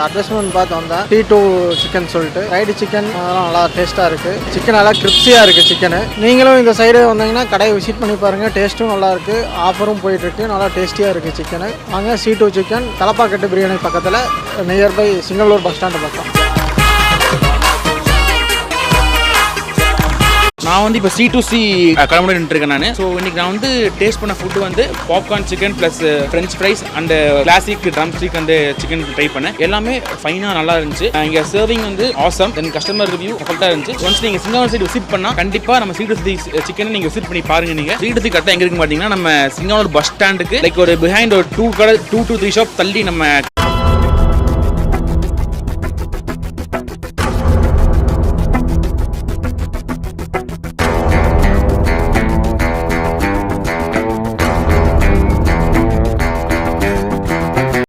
Advertisement பார்த்து வந்தேன். T2 chicken சொல்லிட்டு ஃப்ரைடு சிக்கன் அதெல்லாம் நல்லா டேஸ்ட்டாக இருக்குது. சிக்கன் நல்லா கிரிப்ஸியாக இருக்குது சிக்கனு. நீங்களும் இந்த சைடு வந்தீங்கன்னா கடையை விசிட் பண்ணி பாருங்கள். டேஸ்ட்டும் நல்லா இருக்குது. ஆஃபரும் போயிட்டுருக்கு. நல்லா டேஸ்டியாக இருக்குது சிக்கனு. வாங்க C2 சிக்கன் தலப்பாக்கட்டு பிரியாணி பக்கத்தில் நியர்பை சிங்களூர் பஸ் ஸ்டாண்டு பக்கம். நான் வந்து இப்போ C2C கடை நின்றுருக்கேன் நான். ஸோ இன்னைக்கு நான் வந்து டேஸ்ட் பண்ண ஃபுட்டு வந்து popcorn chicken plus French fries and classic drumstick and chicken try பண்ணேன். எல்லாமே ஃபைனாக நல்லா இருந்துச்சு. இங்கே சர்விங் வந்து ஆசம். தென் கஸ்டமர் ரிவ்யூ பர்ஃபெக்டாக இருந்துச்சு. ஒன்ஸ் நீங்கள் சிங்கப்பூர் சைடு விசிட் பண்ணால் கண்டிப்பாக நம்ம C2C சிக்கனை நீங்கள் விசிட் பண்ணி பாருங்க. நீங்கள் C2C கரெக்டாக எங்கே இருக்கு பார்த்தீங்கன்னா நம்ம சிங்கப்பூர் பஸ் ஸ்டாண்டுக்கு லைக் ஒரு பிஹைண்ட் ஒரு 2 to 3 ஷாப் தள்ளி நம்ம